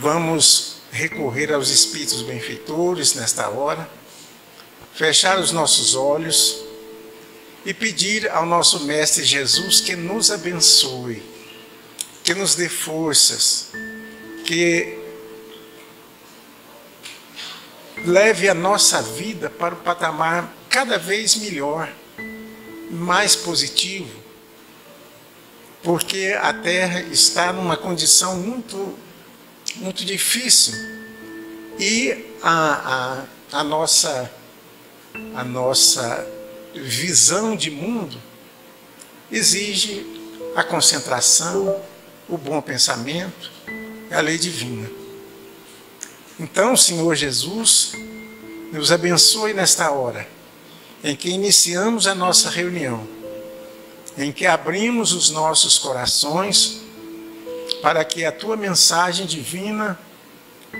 vamos recorrer aos Espíritos benfeitores nesta hora, fechar os nossos olhos e pedir ao nosso Mestre Jesus que nos abençoe, que nos dê forças, que leve a nossa vida para o patamar cada vez melhor, mais positivo, porque a Terra está numa condição muito difícil e a nossa visão de mundo exige a concentração, o bom pensamento, a lei divina. Então, Senhor Jesus, nos abençoe nesta hora, em que iniciamos a nossa reunião, em que abrimos os nossos corações para que a Tua mensagem divina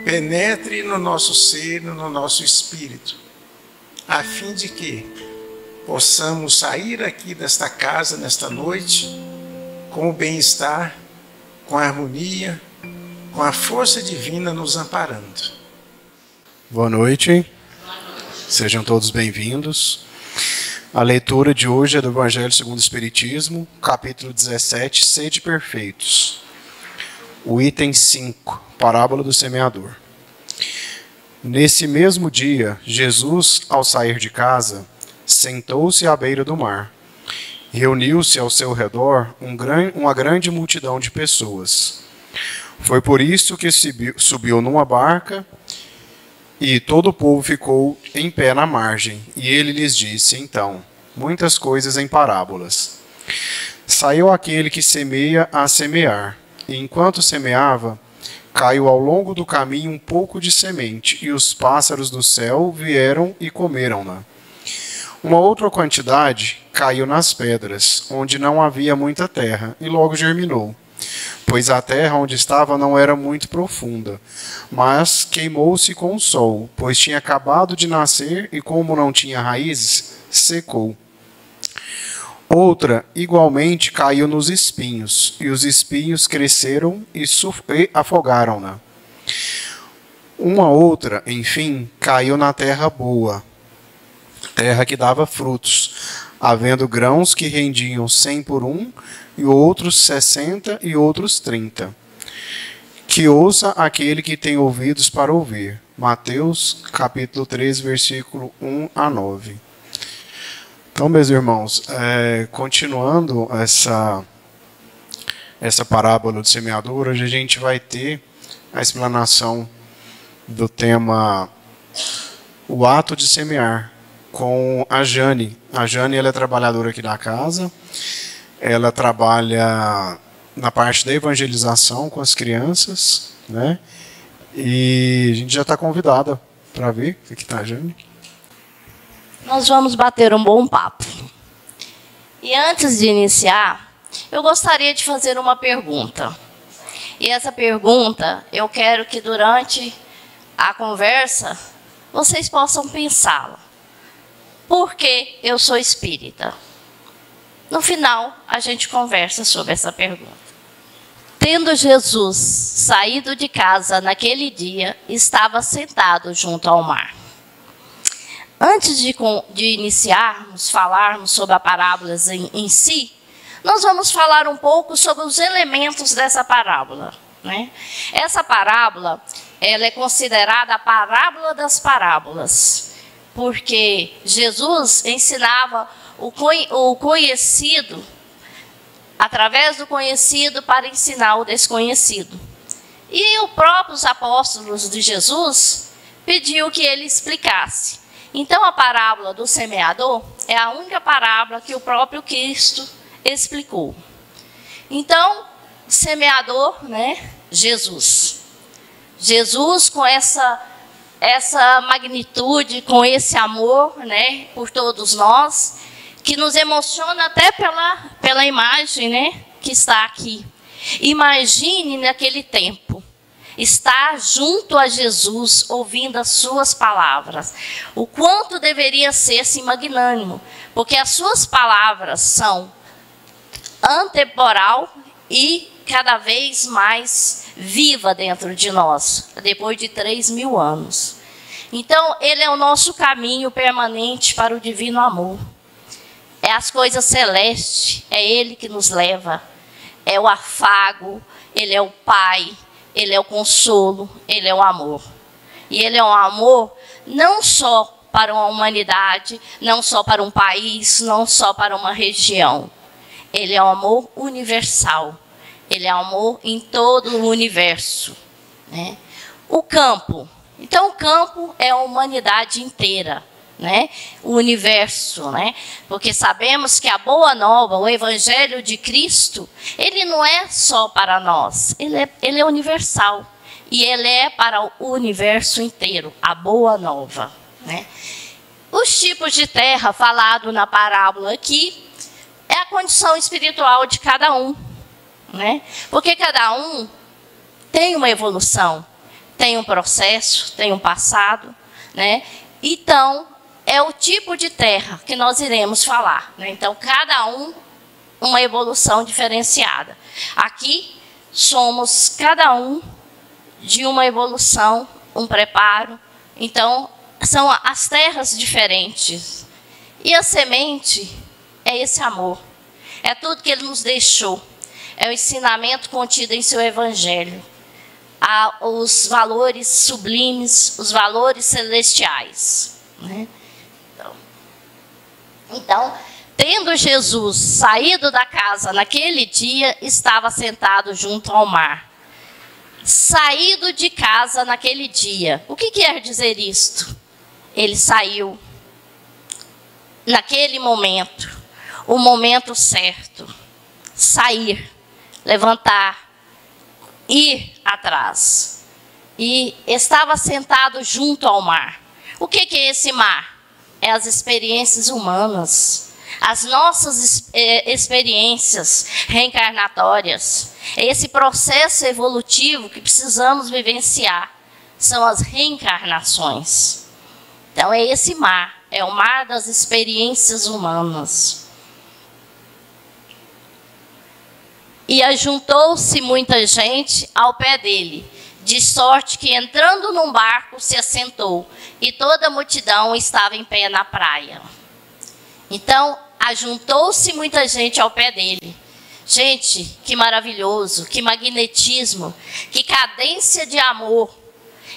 penetre no nosso ser, no nosso espírito, a fim de que possamos sair aqui desta casa, nesta noite, com o bem-estar, com a harmonia, com a força divina nos amparando. Boa noite. Sejam todos bem-vindos. A leitura de hoje é do Evangelho segundo o Espiritismo, capítulo 17, Sede perfeitos. O item 5, Parábola do Semeador. Nesse mesmo dia, Jesus, ao sair de casa, sentou-se à beira do mar. Reuniu-se ao seu redor uma grande multidão de pessoas. Foi por isso que subiu numa barca e todo o povo ficou em pé na margem. E ele lhes disse, então, muitas coisas em parábolas. Saiu aquele que semeia a semear, e enquanto semeava, caiu ao longo do caminho um pouco de semente, e os pássaros do céu vieram e comeram-na. Uma outra quantidade caiu nas pedras, onde não havia muita terra, e logo germinou. Pois a terra onde estava não era muito profunda, mas queimou-se com o sol, pois tinha acabado de nascer e, como não tinha raízes, secou. Outra, igualmente, caiu nos espinhos, e os espinhos cresceram e afogaram-na. Uma outra, enfim, caiu na terra boa, terra que dava frutos, havendo grãos que rendiam 100 por um, e outros 60 e outros 30. Que ouça aquele que tem ouvidos para ouvir. Mateus, capítulo 13, versículo 1 a 9. Então, meus irmãos, continuando essa parábola do semeador, hoje a gente vai ter a explanação do tema O Ato de Semear, com a Jane. A Jane, ela é trabalhadora aqui da casa. Ela trabalha na parte da evangelização com as crianças, né? E a gente já está convidada para ver o que está, Jane. Nós vamos bater um bom papo. E antes de iniciar, eu gostaria de fazer uma pergunta. E essa pergunta, eu quero que durante a conversa, vocês possam pensá-la. Por que eu sou espírita? No final, a gente conversa sobre essa pergunta. Tendo Jesus saído de casa naquele dia, estava sentado junto ao mar. Antes de iniciarmos, falarmos sobre a parábola em si, nós vamos falar um pouco sobre os elementos dessa parábola, né? Essa parábola, ela é considerada a parábola das parábolas, porque Jesus ensinava o conhecido, através do conhecido, para ensinar o desconhecido. E os próprios apóstolos de Jesus pediu que ele explicasse. Então, a parábola do semeador é a única parábola que o próprio Cristo explicou. Então, semeador, né? Jesus. Jesus, com essa magnitude, com esse amor, né, por todos nós, que nos emociona até pela imagem, né, que está aqui. Imagine naquele tempo, estar junto a Jesus, ouvindo as suas palavras. O quanto deveria ser assim magnânimo, porque as suas palavras são antemporal e cada vez mais viva dentro de nós, depois de 3.000 anos. Então, ele é o nosso caminho permanente para o divino amor. É as coisas celestes, é ele que nos leva. É o afago, ele é o Pai, ele é o consolo, ele é o amor. E ele é um amor não só para uma humanidade, não só para um país, não só para uma região. Ele é um amor universal. Ele é amor em todo o universo, né? O campo. Então, o campo é a humanidade inteira, né? O universo, né? Porque sabemos que a boa nova, o evangelho de Cristo, ele não é só para nós, ele é universal. E ele é para o universo inteiro, a boa nova, né? Os tipos de terra falado na parábola aqui é a condição espiritual de cada um, né? Porque cada um tem uma evolução, tem um processo, tem um passado, né? Então, é o tipo de terra que nós iremos falar, né? Então, cada um uma evolução diferenciada. Aqui somos cada um de uma evolução, um preparo. Então, são as terras diferentes. E a semente é esse amor. É tudo que ele nos deixou. É o ensinamento contido em seu evangelho. Os valores sublimes, os valores celestiais, né? Então, tendo Jesus saído da casa naquele dia, estava sentado junto ao mar. Saído de casa naquele dia. O que quer dizer isto? Ele saiu naquele momento, o momento certo. Sair, levantar, ir atrás. E estava sentado junto ao mar. O que é esse mar? É as experiências humanas, as nossas experiências reencarnatórias. É esse processo evolutivo que precisamos vivenciar. São as reencarnações. Então é esse mar, é o mar das experiências humanas. E ajuntou-se muita gente ao pé dele, de sorte que, entrando num barco, se assentou, e toda a multidão estava em pé na praia. Então, ajuntou-se muita gente ao pé dele. Gente, que maravilhoso, que magnetismo, que cadência de amor.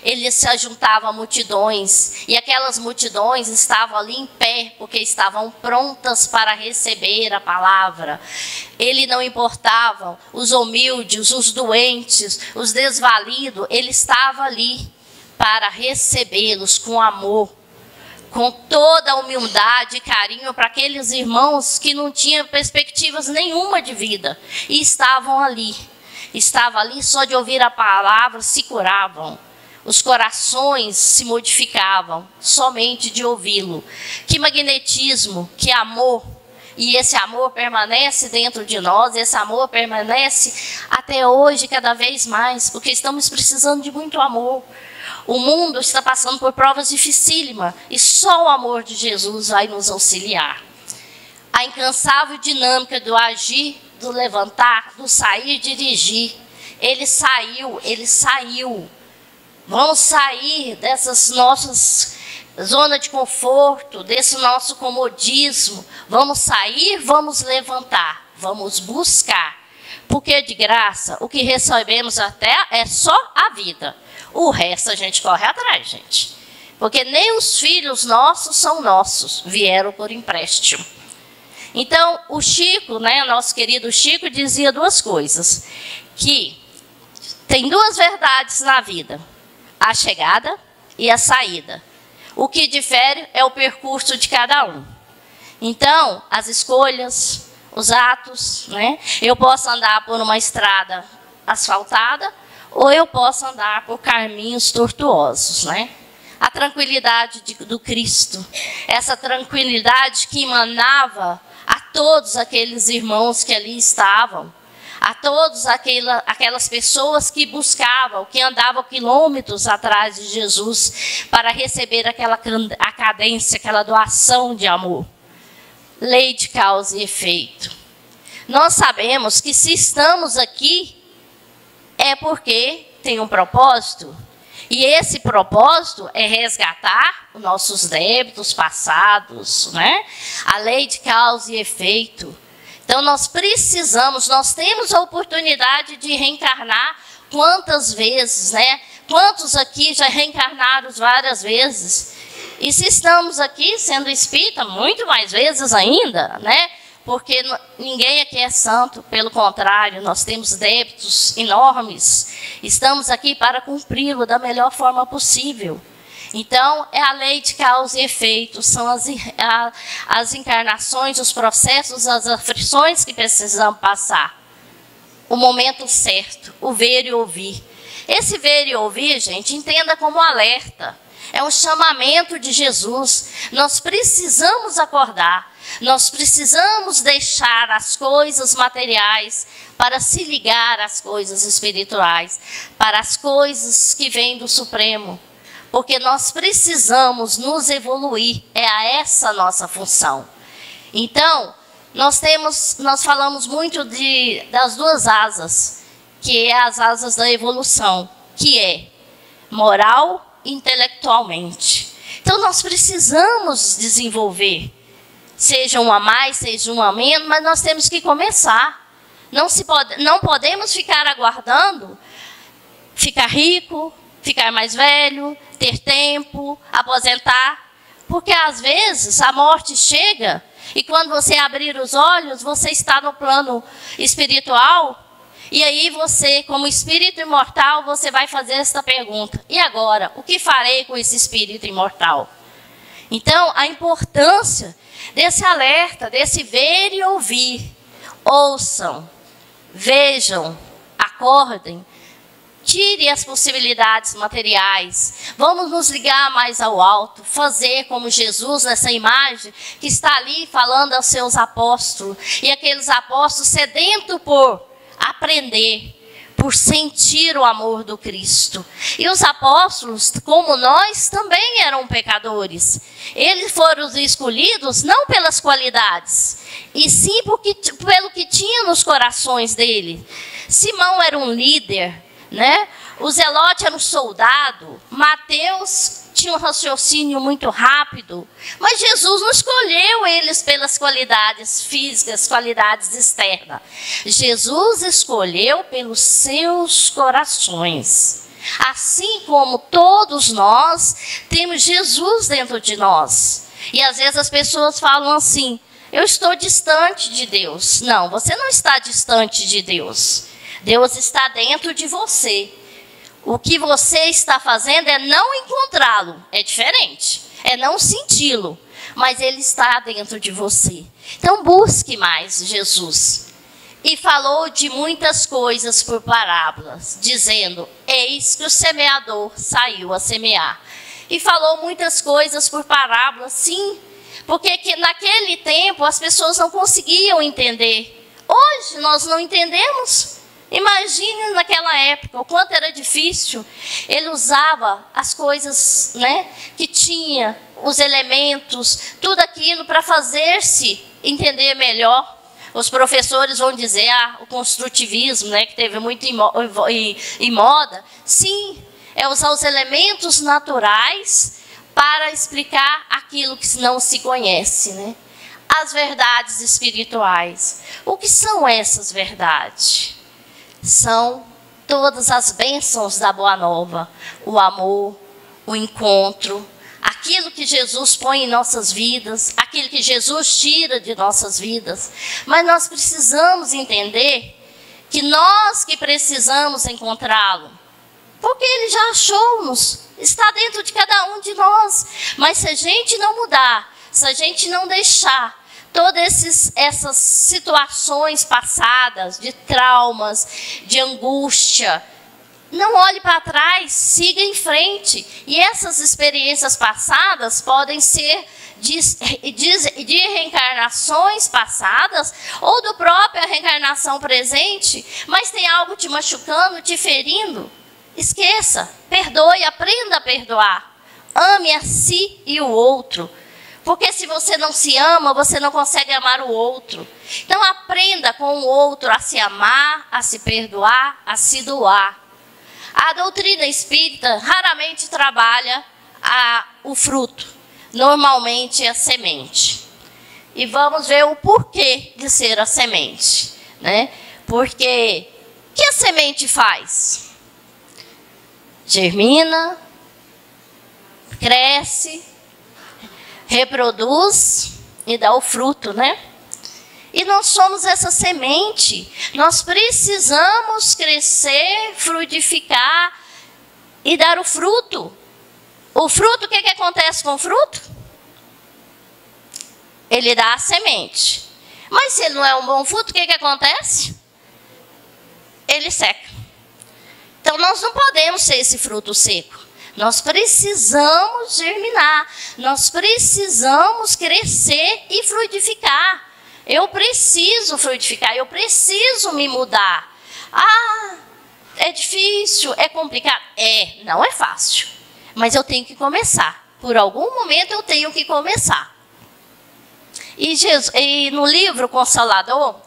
Ele se ajuntava a multidões, e aquelas multidões estavam ali em pé, porque estavam prontas para receber a palavra. Ele não importava os humildes, os doentes, os desvalidos, ele estava ali para recebê-los com amor, com toda a humildade e carinho para aqueles irmãos que não tinham perspectivas nenhuma de vida, e estavam ali só de ouvir a palavra, se curavam. Os corações se modificavam somente de ouvi-lo. Que magnetismo, que amor. E esse amor permanece dentro de nós, esse amor permanece até hoje cada vez mais, porque estamos precisando de muito amor. O mundo está passando por provas dificílimas e só o amor de Jesus vai nos auxiliar. A incansável dinâmica do agir, do levantar, do sair, dirigir. Ele saiu. Vamos sair dessas nossas zonas de conforto, desse nosso comodismo. Vamos sair, vamos levantar, vamos buscar. Porque de graça, o que recebemos até é só a vida. O resto a gente corre atrás, gente. Porque nem os filhos nossos são nossos, vieram por empréstimo. Então, o Chico, né, nosso querido Chico, dizia duas coisas. Que tem duas verdades na vida. A chegada e a saída. O que difere é o percurso de cada um. Então, as escolhas, os atos, né? Eu posso andar por uma estrada asfaltada ou eu posso andar por caminhos tortuosos, né? A tranquilidade do Cristo, essa tranquilidade que emanava a todos aqueles irmãos que ali estavam, a todas aquelas pessoas que buscavam, que andavam quilômetros atrás de Jesus para receber a cadência, aquela doação de amor. Lei de causa e efeito. Nós sabemos que se estamos aqui é porque tem um propósito. E esse propósito é resgatar os nossos débitos passados, né? A lei de causa e efeito. Então nós temos a oportunidade de reencarnar quantas vezes, né? Quantos aqui já reencarnaram várias vezes? E se estamos aqui sendo espírita, muito mais vezes ainda, né? Porque ninguém aqui é santo, pelo contrário, nós temos débitos enormes. Estamos aqui para cumpri-lo da melhor forma possível. Então, é a lei de causa e efeito, são as encarnações, os processos, as aflições que precisamos passar. O momento certo, o ver e ouvir. Esse ver e ouvir, gente, entenda como alerta. É um chamamento de Jesus. Nós precisamos acordar. Nós precisamos deixar as coisas materiais para se ligar às coisas espirituais, para as coisas que vêm do Supremo. Porque nós precisamos nos evoluir. É essa a nossa função. Então, nós falamos muito das duas asas, que é as asas da evolução, que é moral e intelectualmente. Então, nós precisamos desenvolver, seja um a mais, seja um a menos, mas nós temos que começar. Não podemos ficar aguardando, ficar rico, ficar mais velho, ter tempo, aposentar, porque às vezes a morte chega e quando você abrir os olhos, você está no plano espiritual. E aí você, como espírito imortal, você vai fazer esta pergunta. E agora, o que farei com esse espírito imortal? Então, a importância desse alerta, desse ver e ouvir. Ouçam, vejam, acordem. Tire as possibilidades materiais. Vamos nos ligar mais ao alto. Fazer como Jesus nessa imagem que está ali falando aos seus apóstolos. E aqueles apóstolos sedentos por aprender, por sentir o amor do Cristo. E os apóstolos, como nós, também eram pecadores. Eles foram escolhidos não pelas qualidades, e sim pelo que tinha nos corações dele. Simão era um líder, né? O Zelote era um soldado. Mateus tinha um raciocínio muito rápido. Mas Jesus não escolheu eles pelas qualidades físicas, qualidades externas. Jesus escolheu pelos seus corações. Assim como todos nós temos Jesus dentro de nós. E às vezes as pessoas falam assim: eu estou distante de Deus. Não, você não está distante de Deus. Deus está dentro de você. O que você está fazendo é não encontrá-lo. É diferente. É não senti-lo. Mas ele está dentro de você. Então busque mais Jesus. E falou de muitas coisas por parábolas, dizendo: eis que o semeador saiu a semear. E falou muitas coisas por parábolas, sim. Porque naquele tempo as pessoas não conseguiam entender. Hoje nós não entendemos. Imagine naquela época o quanto era difícil. Ele usava as coisas, né, que tinha, os elementos, tudo aquilo para fazer-se entender melhor. Os professores vão dizer, o construtivismo, né, que teve muito em moda. Sim, é usar os elementos naturais para explicar aquilo que não se conhece, né? As verdades espirituais. O que são essas verdades? São todas as bênçãos da Boa Nova. O amor, o encontro, aquilo que Jesus põe em nossas vidas, aquilo que Jesus tira de nossas vidas. Mas nós precisamos entender que nós que precisamos encontrá-lo. Porque ele já achou-nos, está dentro de cada um de nós. Mas se a gente não mudar, se a gente não deixar todas essas situações passadas, de traumas, de angústia, não olhe para trás, siga em frente. E essas experiências passadas podem ser de reencarnações passadas ou da própria reencarnação presente, mas tem algo te machucando, te ferindo. Esqueça, perdoe, aprenda a perdoar. Ame a si e o outro. Porque se você não se ama, você não consegue amar o outro. Então aprenda com o outro a se amar, a se perdoar, a se doar. A doutrina espírita raramente trabalha o fruto, normalmente é a semente. E vamos ver o porquê de ser a semente, né? Porque o que a semente faz? Germina, cresce, reproduz e dá o fruto, né? E nós somos essa semente. Nós precisamos crescer, frutificar e dar o fruto. O fruto, o que acontece com o fruto? Ele dá a semente. Mas se ele não é um bom fruto, o que acontece? Ele seca. Então nós não podemos ser esse fruto seco. Nós precisamos germinar. Nós precisamos crescer e frutificar. Eu preciso frutificar, eu preciso me mudar. Ah, é difícil, é complicado. Não é fácil. Mas eu tenho que começar. Por algum momento eu tenho que começar. E no livro Consolador,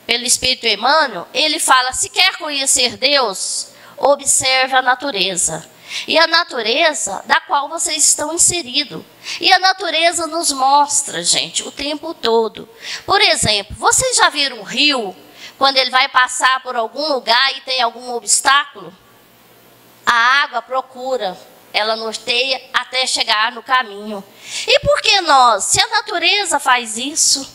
pelo Espírito Emmanuel, ele fala, se quer conhecer Deus, observe a natureza. E a natureza da qual vocês estão inseridos. E a natureza nos mostra, gente, o tempo todo. Por exemplo, vocês já viram um rio, quando ele vai passar por algum lugar e tem algum obstáculo? A água procura, ela norteia até chegar no caminho. E por que nós, se a natureza faz isso,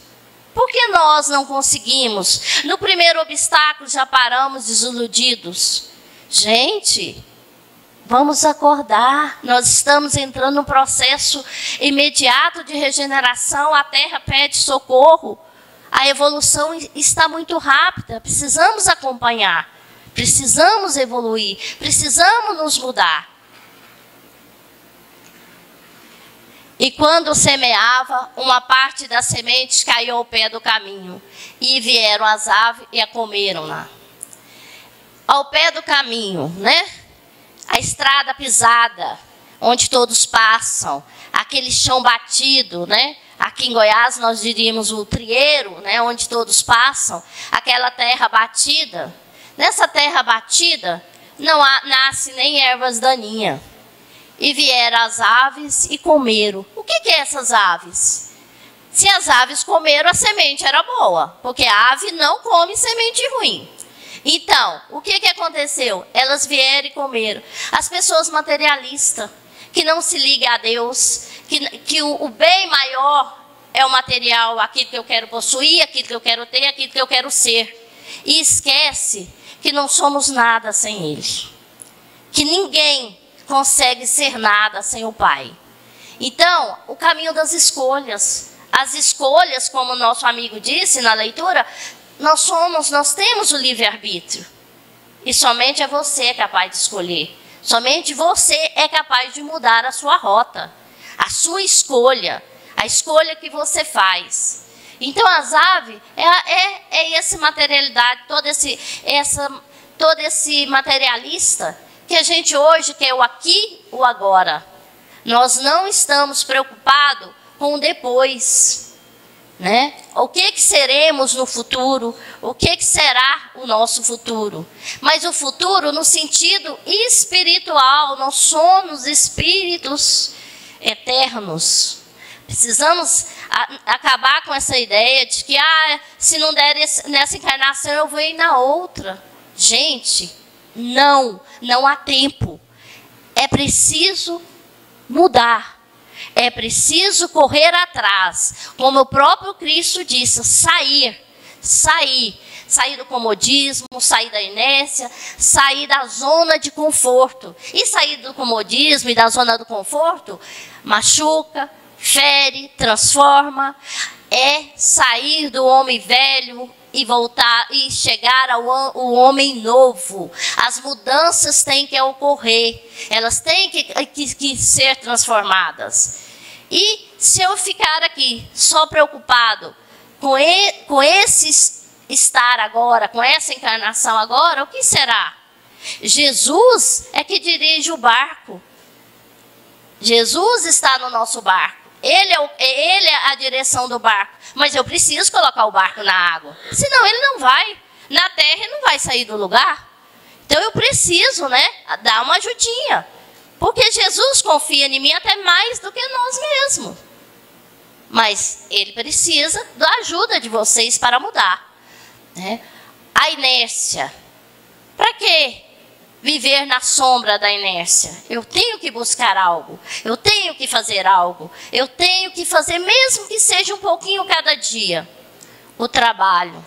por que nós não conseguimos? No primeiro obstáculo já paramos desiludidos. Gente, vamos acordar, nós estamos entrando num processo imediato de regeneração, a Terra pede socorro, a evolução está muito rápida, precisamos acompanhar, precisamos evoluir, precisamos nos mudar. E quando semeava, uma parte das sementes caiu ao pé do caminho, e vieram as aves e a comeram-na. Ao pé do caminho, né? A estrada pisada, onde todos passam, aquele chão batido, né? Aqui em Goiás nós diríamos o trieiro, né? Onde todos passam, aquela terra batida. Nessa terra batida não nasce nem ervas daninhas. E vieram as aves e comeram. O que é essas aves? Se as aves comeram, a semente era boa, porque a ave não come semente ruim. Então, o que aconteceu? Elas vieram e comeram. As pessoas materialistas, que não se ligam a Deus, que o bem maior é o material, aquilo que eu quero possuir, aquilo que eu quero ter, aquilo que eu quero ser. E esquece que não somos nada sem Ele. Que ninguém consegue ser nada sem o Pai. Então, o caminho das escolhas. As escolhas, como o nosso amigo disse na leitura, nós temos o livre-arbítrio. E somente é você capaz de escolher. Somente você é capaz de mudar a sua rota. A sua escolha. A escolha que você faz. Então, as aves é essa materialidade, todo esse materialista, que a gente hoje quer o aqui, o agora. Nós não estamos preocupados com o depois. Né? O que seremos no futuro? O que será o nosso futuro? Mas o futuro no sentido espiritual. Nós somos espíritos eternos. Precisamos acabar com essa ideia de que se não der nessa encarnação eu vou ir na outra. Gente, não há tempo. É preciso mudar. É preciso correr atrás. Como o próprio Cristo disse, sair do comodismo, sair da inércia, sair da zona de conforto. E sair do comodismo e da zona do conforto machuca, fere, transforma. É sair do homem velho e voltar e chegar ao homem novo. As mudanças têm que ocorrer, elas têm que ser transformadas. E se eu ficar aqui só preocupado com esse estar agora, com essa encarnação agora, o que será? Jesus é que dirige o barco. Jesus está no nosso barco. Ele é a direção do barco. Mas eu preciso colocar o barco na água. Senão ele não vai. Na terra ele não vai sair do lugar. Então eu preciso, né, dar uma ajudinha. Porque Jesus confia em mim até mais do que nós mesmos. Mas ele precisa da ajuda de vocês para mudar, né? A inércia. Para quê? Viver na sombra da inércia. Eu tenho que buscar algo. Eu tenho que fazer algo. Eu tenho que fazer, mesmo que seja um pouquinho cada dia. O trabalho.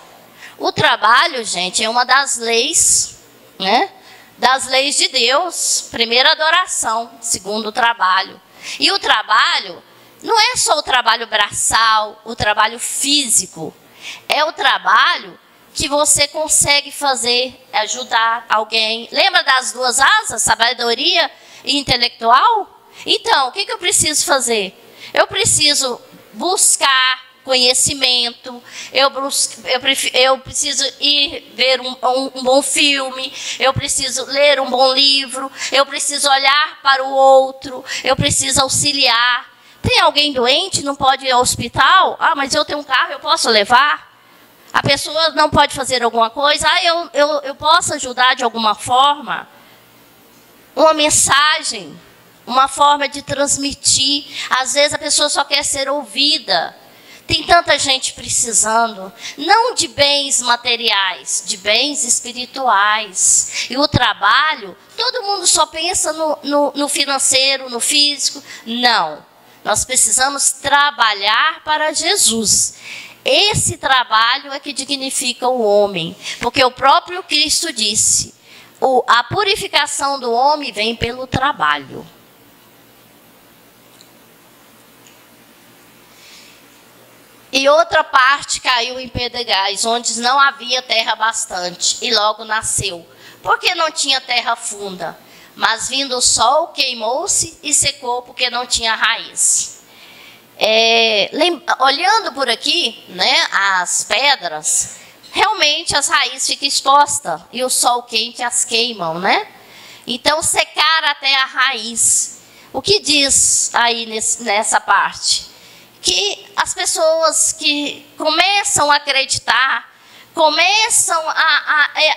O trabalho, gente, é uma das leis, né? Das leis de Deus. Primeiro, adoração. Segundo, o trabalho. E o trabalho não é só o trabalho braçal, o trabalho físico. É o trabalho que você consegue fazer, ajudar alguém. Lembra das duas asas, sabedoria e intelectual? Então, o que eu preciso fazer? Eu preciso buscar conhecimento, eu preciso ir ver um bom filme, eu preciso ler um bom livro, eu preciso olhar para o outro, eu preciso auxiliar. Tem alguém doente, não pode ir ao hospital? Ah, mas eu tenho um carro, eu posso levar? A pessoa não pode fazer alguma coisa? Ah, eu posso ajudar de alguma forma? Uma mensagem, uma forma de transmitir. Às vezes a pessoa só quer ser ouvida. Tem tanta gente precisando, não de bens materiais, de bens espirituais. E o trabalho, todo mundo só pensa no financeiro, no físico. Não, nós precisamos trabalhar para Jesus. Esse trabalho é que dignifica o homem, porque o próprio Cristo disse, a purificação do homem vem pelo trabalho. E outra parte caiu em pedregais, onde não havia terra bastante, e logo nasceu, porque não tinha terra funda. Mas vindo o sol, queimou-se e secou, porque não tinha raiz. Olhando por aqui, né, as pedras, realmente as raízes ficam expostas, e o sol quente as queimam, né? Então, secar até a raiz. O que diz aí nessa parte? Que as pessoas que começam a acreditar, começam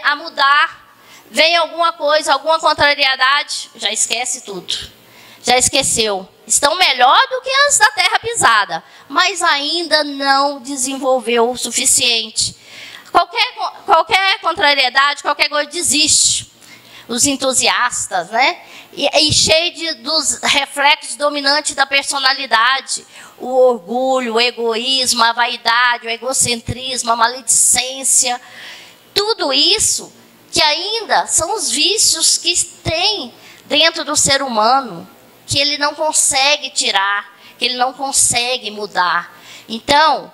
a mudar, vem alguma coisa, alguma contrariedade, já esquece tudo. Já esqueceu. Estão melhor do que as da terra pisada, mas ainda não desenvolveu o suficiente. Qualquer contrariedade, qualquer coisa desiste. Os entusiastas, né? E cheio dos reflexos dominantes da personalidade. O orgulho, o egoísmo, a vaidade, o egocentrismo, a maledicência. Tudo isso que ainda são os vícios que tem dentro do ser humano, que ele não consegue tirar, que ele não consegue mudar. Então,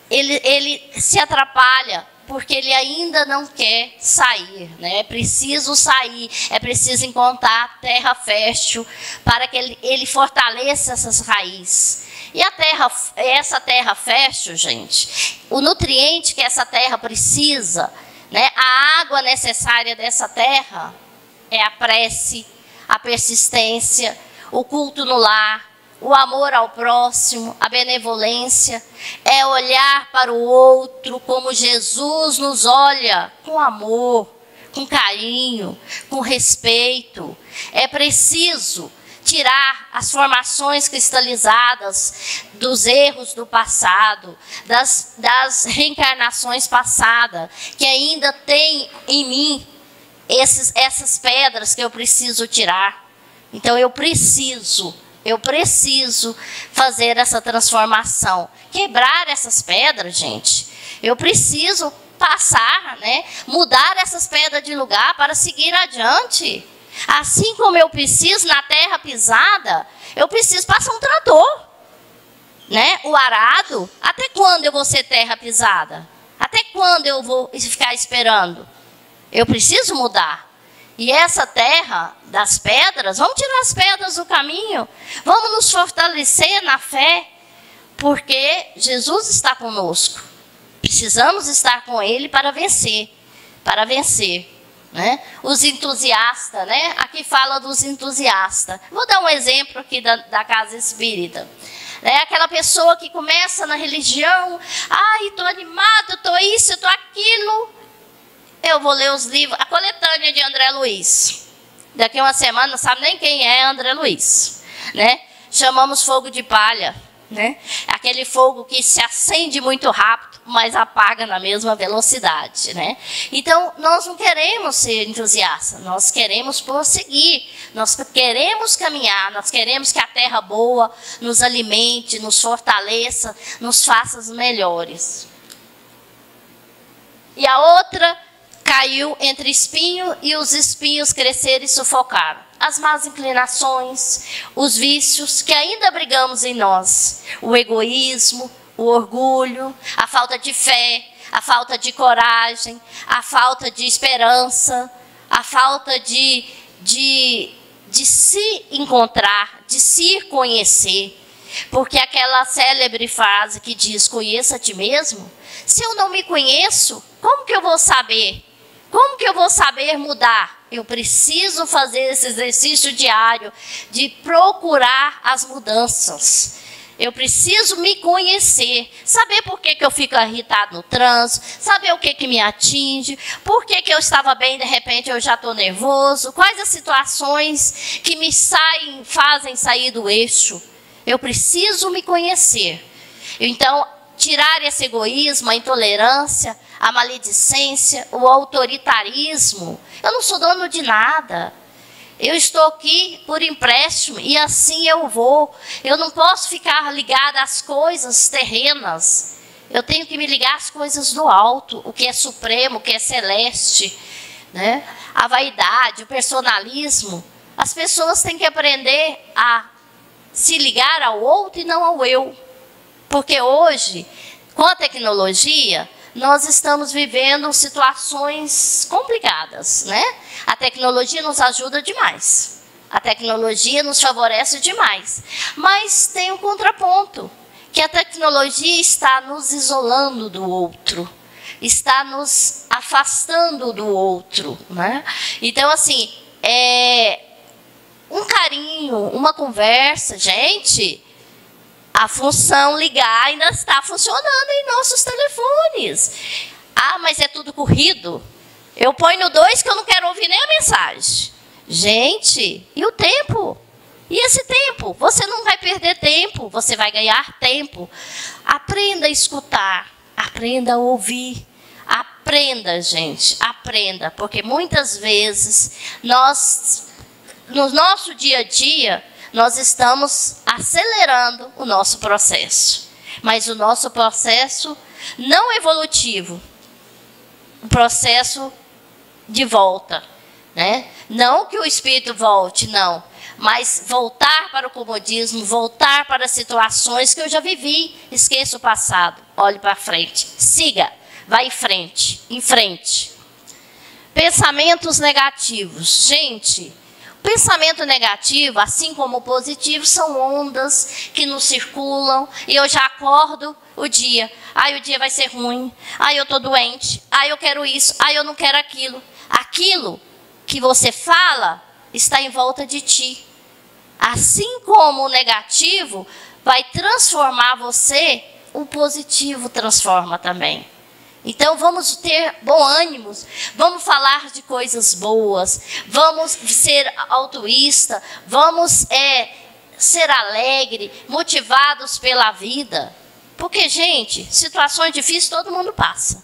ele se atrapalha, porque ele ainda não quer sair, né? É preciso sair, é preciso encontrar terra fértil para que ele fortaleça essas raízes. E essa terra fértil, gente, o nutriente que essa terra precisa, né? A água necessária dessa terra é a prece, a persistência, o culto no lar, o amor ao próximo, a benevolência, é olhar para o outro como Jesus nos olha, com amor, com carinho, com respeito. É preciso tirar as formações cristalizadas dos erros do passado, das reencarnações passadas, que ainda tem em mim essas pedras que eu preciso tirar. Então eu preciso fazer essa transformação, quebrar essas pedras, gente. Eu preciso passar, né, mudar essas pedras de lugar para seguir adiante. Assim como eu preciso na terra pisada, eu preciso passar um trator, né? O arado. Até quando eu vou ser terra pisada? Até quando eu vou ficar esperando? Eu preciso mudar. E essa terra das pedras, vamos tirar as pedras do caminho, vamos nos fortalecer na fé, porque Jesus está conosco. Precisamos estar com Ele para vencer, né? Os entusiastas, né? Aqui fala dos entusiastas. Vou dar um exemplo aqui da casa espírita. É aquela pessoa que começa na religião, ai, estou animado, estou isso, estou aquilo. Eu vou ler os livros, a coletânea de André Luiz. Daqui a uma semana não sabe nem quem é André Luiz, né? Chamamos fogo de palha, né? Aquele fogo que se acende muito rápido, mas apaga na mesma velocidade, né? Então, nós não queremos ser entusiastas, nós queremos prosseguir, nós queremos caminhar, nós queremos que a terra boa nos alimente, nos fortaleça, nos faça melhores. E a outra caiu entre espinho e os espinhos cresceram e sufocaram. As más inclinações, os vícios que ainda abrigamos em nós. O egoísmo, o orgulho, a falta de fé, a falta de coragem, a falta de esperança, a falta de se encontrar, de se conhecer. Porque aquela célebre frase que diz, conheça a ti mesmo. Se eu não me conheço, como que eu vou saber? Como que eu vou saber mudar? Eu preciso fazer esse exercício diário de procurar as mudanças. Eu preciso me conhecer, saber por que eu fico irritado no trânsito, saber o que me atinge, por que eu estava bem, de repente eu já estou nervoso, quais as situações que me fazem sair do eixo. Eu preciso me conhecer. Então, tirar esse egoísmo, a intolerância, a maledicência, o autoritarismo. Eu não sou dono de nada. Eu estou aqui por empréstimo e assim eu vou. Eu não posso ficar ligada às coisas terrenas. Eu tenho que me ligar às coisas do alto, o que é supremo, o que é celeste, né? A vaidade, o personalismo. As pessoas têm que aprender a se ligar ao outro e não ao eu. Porque hoje, com a tecnologia, nós estamos vivendo situações complicadas, né? A tecnologia nos ajuda demais. A tecnologia nos favorece demais. Mas tem um contraponto, que a tecnologia está nos isolando do outro, está nos afastando do outro, né? Então, assim, um carinho, uma conversa, gente, a função ligar ainda está funcionando em nossos telefones. Ah, mas é tudo corrido. Eu ponho no 2 que eu não quero ouvir nem a mensagem. Gente, e o tempo? E esse tempo? Você não vai perder tempo, você vai ganhar tempo. Aprenda a escutar, aprenda a ouvir. Aprenda, gente, aprenda. Porque muitas vezes, no nosso dia a dia, nós estamos acelerando o nosso processo. Mas o nosso processo não evolutivo, o processo de volta, né? Não que o espírito volte, não. Mas voltar para o comodismo, voltar para situações que eu já vivi. Esqueça o passado, olhe para frente. Siga, vai em frente, em frente. Pensamentos negativos. Gente, pensamento negativo, assim como o positivo, são ondas que nos circulam e eu já acordo o dia. Ai, o dia vai ser ruim. Ai, eu estou doente. Ai, eu quero isso. Ai, eu não quero aquilo. Aquilo que você fala está em volta de ti. Assim como o negativo vai transformar você, o positivo transforma também. Então, vamos ter bom ânimo, vamos falar de coisas boas, vamos ser altruísta, vamos ser alegre, motivados pela vida. Porque, gente, situações difíceis todo mundo passa.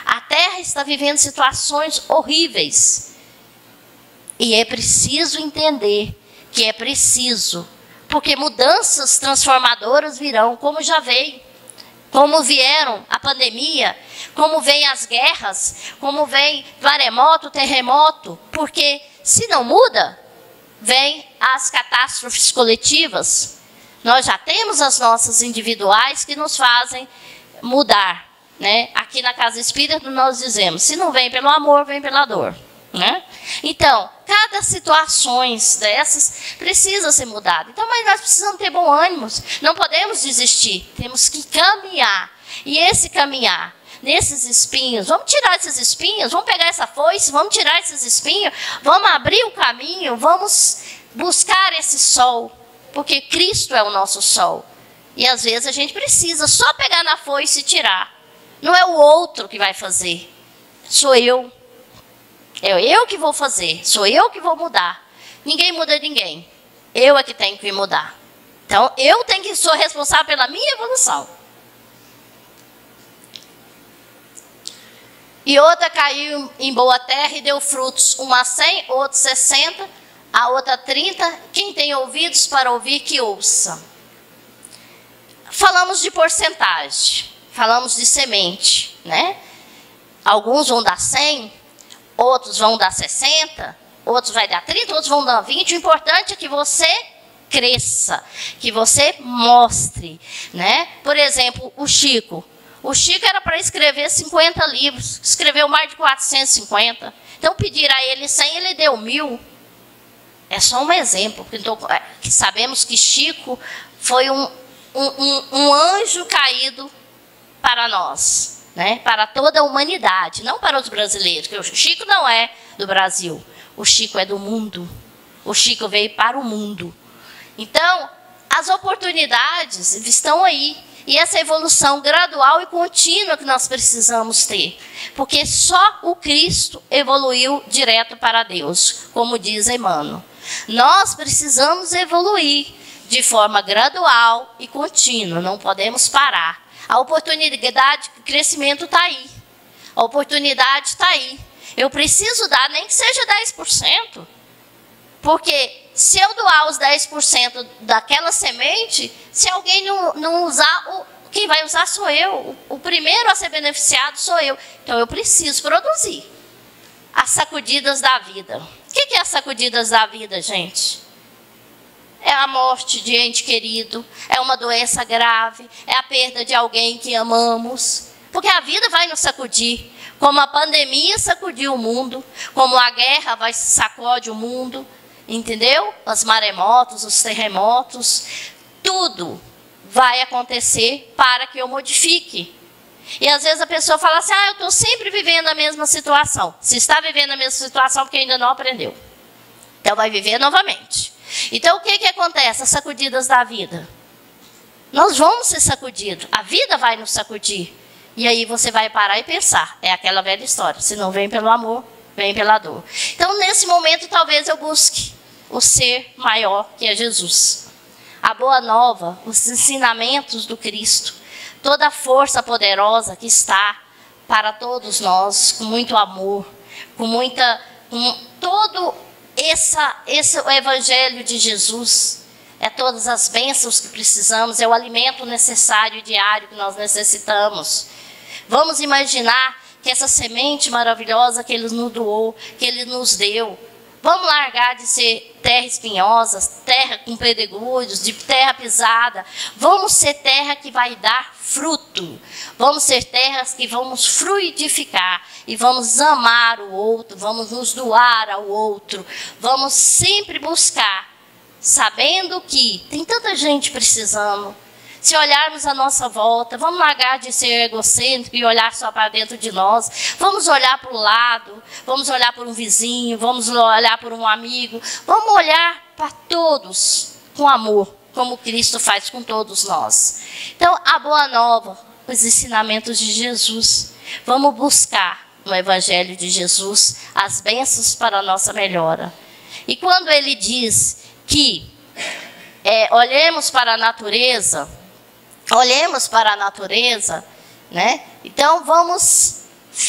A Terra está vivendo situações horríveis. E é preciso entender que é preciso, porque mudanças transformadoras virão, como já veio. Como vieram a pandemia, como vem as guerras, como vem maremoto, terremoto. Porque se não muda, vem as catástrofes coletivas. Nós já temos as nossas individuais que nos fazem mudar, né? Aqui na Casa Espírita nós dizemos, se não vem pelo amor, vem pela dor, né? Então, cada situação dessas precisa ser mudada. Então, mas nós precisamos ter bom ânimo, não podemos desistir, temos que caminhar. E esse caminhar, nesses espinhos, vamos tirar esses espinhos, vamos pegar essa foice, vamos tirar esses espinhos, vamos abrir o caminho, vamos buscar esse sol, porque Cristo é o nosso sol. E às vezes a gente precisa só pegar na foice e tirar. Não é o outro que vai fazer. Sou eu. É eu que vou fazer. Sou eu que vou mudar. Ninguém muda ninguém. Eu é que tenho que mudar. Então, eu tenho que sou responsável pela minha evolução. E outra caiu em boa terra e deu frutos. Uma 100, outra 60, a outra 30. Quem tem ouvidos para ouvir, que ouça. Falamos de porcentagem. Falamos de semente, né? Alguns vão dar 100, outros vão dar 60, outros vai dar 30, outros vão dar 20. O importante é que você cresça, que você mostre, né? Por exemplo, o Chico. O Chico era para escrever 50 livros, escreveu mais de 450. Então, pedir a ele 100, ele deu 1000. É só um exemplo. Então, sabemos que Chico foi um anjo caído para nós, né? Para toda a humanidade, não para os brasileiros, porque o Chico não é do Brasil, o Chico é do mundo, o Chico veio para o mundo. Então, as oportunidades estão aí, e essa evolução gradual e contínua que nós precisamos ter, porque só o Cristo evoluiu direto para Deus, como diz Emmanuel. Nós precisamos evoluir de forma gradual e contínua, não podemos parar. A oportunidade de crescimento está aí. A oportunidade está aí. Eu preciso dar, nem que seja 10%. Porque se eu doar os 10% daquela semente, se alguém não usar, quem vai usar sou eu. O primeiro a ser beneficiado sou eu. Então eu preciso produzir. As sacudidas da vida. O que é as sacudidas da vida, gente? É a morte de ente querido, é uma doença grave, é a perda de alguém que amamos. Porque a vida vai nos sacudir. Como a pandemia sacudiu o mundo, como a guerra sacode o mundo, entendeu? Os maremotos, os terremotos, tudo vai acontecer para que eu modifique. E às vezes a pessoa fala assim, eu estou sempre vivendo a mesma situação. Se está vivendo a mesma situação, porque ainda não aprendeu. Então vai viver novamente. Então, o que acontece? As sacudidas da vida. Nós vamos ser sacudidos. A vida vai nos sacudir. E aí você vai parar e pensar. É aquela velha história. Se não vem pelo amor, vem pela dor. Então, nesse momento, talvez eu busque o ser maior, que é Jesus. A boa nova, os ensinamentos do Cristo. Toda a força poderosa que está para todos nós, com muito amor, com todo esse o Evangelho de Jesus, é todas as bênçãos que precisamos, é o alimento necessário diário que nós necessitamos. Vamos imaginar que essa semente maravilhosa que Ele nos doou, que Ele nos deu, vamos largar de ser terra espinhosa, terra com pedregulhos, de terra pisada. Vamos ser terra que vai dar fruto. Vamos ser terras que vamos fruidificar. E vamos amar o outro, vamos nos doar ao outro. Vamos sempre buscar, sabendo que tem tanta gente precisando. Se olharmos à nossa volta, vamos largar de ser egocêntrico e olhar só para dentro de nós. Vamos olhar para o lado, vamos olhar para um vizinho, vamos olhar para um amigo. Vamos olhar para todos com amor, como Cristo faz com todos nós. Então, a boa nova, os ensinamentos de Jesus. Vamos buscar no Evangelho de Jesus as bênçãos para a nossa melhora. E quando ele diz que olhemos para a natureza, né? Então vamos,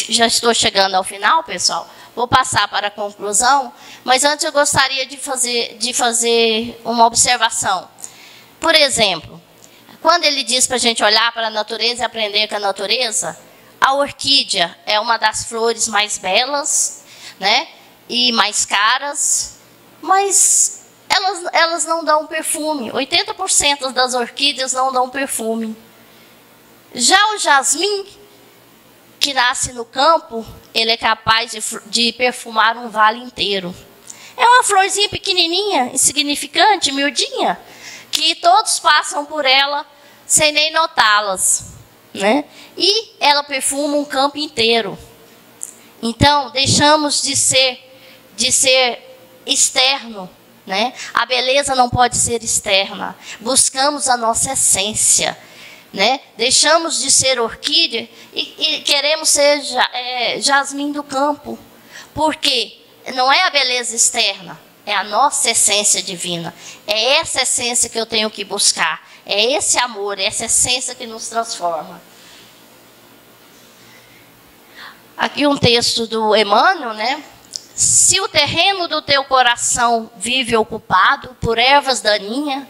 já estou chegando ao final, pessoal. Vou passar para a conclusão, mas antes eu gostaria de fazer uma observação. Por exemplo, quando ele diz para a gente olhar para a natureza e aprender com a natureza, a orquídea é uma das flores mais belas, né? E mais caras, mas elas não dão perfume. 80% das orquídeas não dão perfume. Já o jasmim, que nasce no campo, ele é capaz de perfumar um vale inteiro. É uma florzinha pequenininha, insignificante, miudinha, que todos passam por ela sem nem notá-las, né? E ela perfuma um campo inteiro. Então, deixamos de ser externo né? A beleza não pode ser externa. Buscamos a nossa essência, né? Deixamos de ser orquídea e queremos ser jasmim do campo. Por quê? Não é a beleza externa, é a nossa essência divina. É essa essência que eu tenho que buscar. É esse amor, é essa essência que nos transforma. Aqui um texto do Emmanuel, né? Se o terreno do teu coração vive ocupado por ervas daninhas,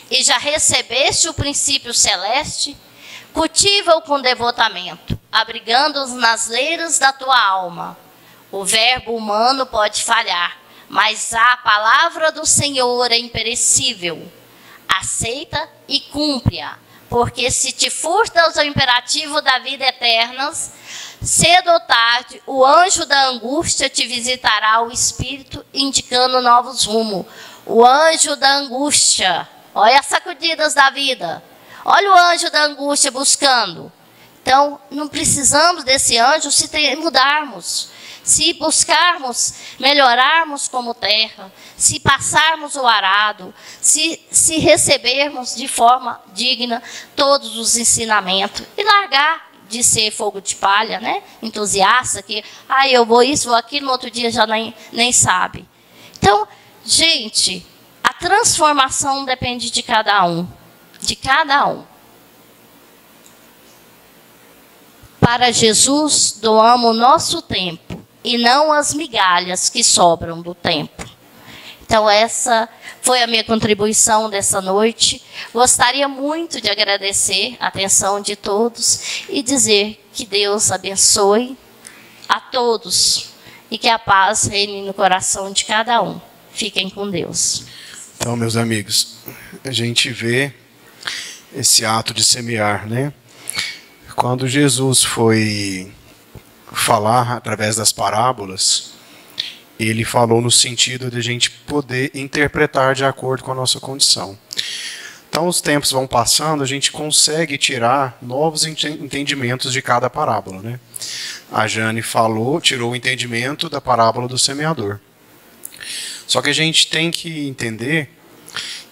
e já recebeste o princípio celeste, cultiva-o com devotamento, abrigando-os nas leiras da tua alma. O verbo humano pode falhar, mas a palavra do Senhor é imperecível. Aceita e cumpre-a, porque se te furtas ao imperativo da vida eterna, cedo ou tarde, o anjo da angústia te visitará o espírito, indicando novos rumos. O anjo da angústia, olha as sacudidas da vida. Olha o anjo da angústia buscando. Então, não precisamos desse anjo se mudarmos. Se buscarmos, melhorarmos como terra, se passarmos o arado, se recebermos de forma digna todos os ensinamentos e largar de ser fogo de palha, né? Entusiasta, que eu vou isso, vou aquilo, no outro dia já nem sabe. Então, gente, a transformação depende de cada um. De cada um. Para Jesus, doamos o nosso tempo e não as migalhas que sobram do tempo. Então, essa foi a minha contribuição dessa noite. Gostaria muito de agradecer a atenção de todos e dizer que Deus abençoe a todos e que a paz reine no coração de cada um. Fiquem com Deus. Então, meus amigos, a gente vê esse ato de semear, né? Quando Jesus foi falar através das parábolas, ele falou no sentido de a gente poder interpretar de acordo com a nossa condição. Então, os tempos vão passando, a gente consegue tirar novos entendimentos de cada parábola, né? A Jane tirou o entendimento da parábola do semeador. Só que a gente tem que entender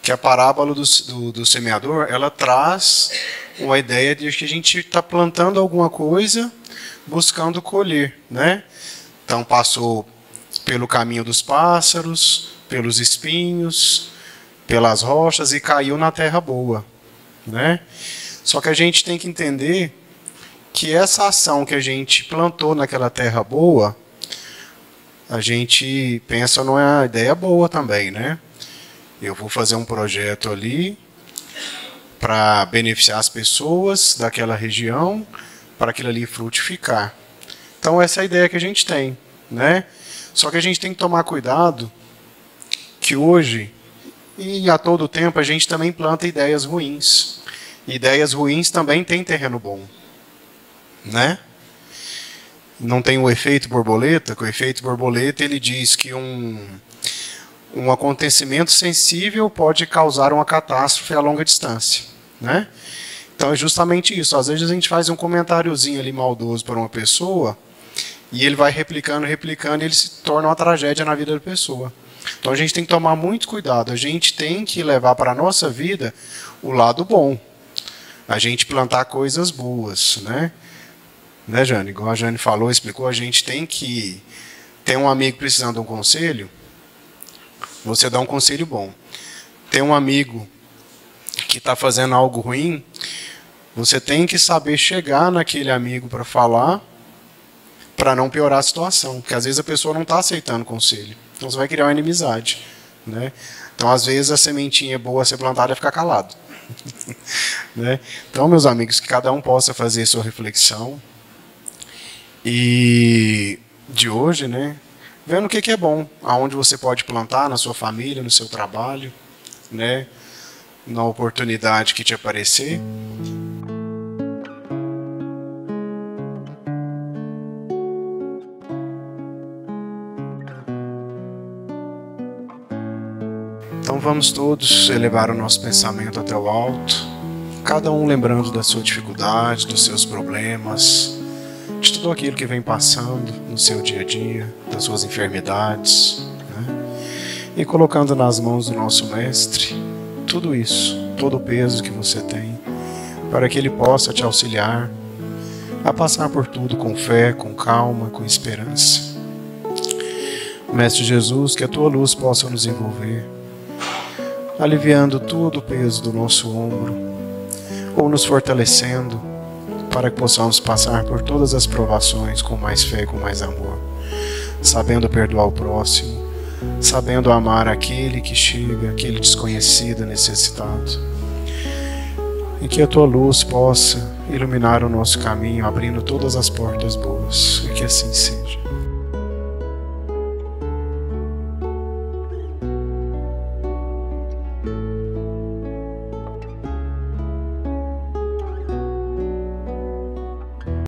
que a parábola do semeador, ela traz uma ideia de que a gente está plantando alguma coisa buscando colher, né? Então passou pelo caminho dos pássaros, pelos espinhos, pelas rochas e caiu na terra boa, né? Só que a gente tem que entender que essa ação que a gente plantou naquela terra boa, a gente pensa numa ideia boa também, né? Eu vou fazer um projeto ali para beneficiar as pessoas daquela região, para aquilo ali frutificar. Então essa é a ideia que a gente tem, né? Só que a gente tem que tomar cuidado que hoje e a todo tempo a gente também planta ideias ruins. Ideias ruins também têm terreno bom, né? Não tem o efeito borboleta, que o efeito borboleta ele diz que um acontecimento sensível pode causar uma catástrofe a longa distância, né? Então é justamente isso. Às vezes a gente faz um comentáriozinho ali maldoso para uma pessoa e ele vai replicando e ele se torna uma tragédia na vida da pessoa. Então a gente tem que tomar muito cuidado. A gente tem que levar para a nossa vida o lado bom. A gente plantar coisas boas, né? Né, Jane? Igual a Jane falou, explicou, a gente tem que ter um amigo precisando de um conselho, você dá um conselho bom. Tem um amigo que está fazendo algo ruim, você tem que saber chegar naquele amigo para falar, para não piorar a situação, porque às vezes a pessoa não está aceitando o conselho, então você vai criar uma inimizade, né? Então às vezes a sementinha boa a ser plantada é ficar calado. Né? Então, meus amigos, que cada um possa fazer sua reflexão e de hoje, né, vendo o que é bom, aonde você pode plantar na sua família, no seu trabalho, né, na oportunidade que te aparecer. Então vamos todos elevar o nosso pensamento até o alto, cada um lembrando da sua dificuldade, dos seus problemas, de tudo aquilo que vem passando no seu dia a dia, das suas enfermidades, né? e colocando nas mãos do nosso Mestre tudo isso, todo o peso que você tem, para que Ele possa te auxiliar a passar por tudo com fé, com calma, com esperança. Mestre Jesus, que a Tua luz possa nos envolver, aliviando todo o peso do nosso ombro, ou nos fortalecendo, para que possamos passar por todas as provações com mais fé e com mais amor, sabendo perdoar o próximo, sabendo amar aquele que chega, aquele desconhecido, necessitado. E que a Tua luz possa iluminar o nosso caminho, abrindo todas as portas boas, e que assim seja.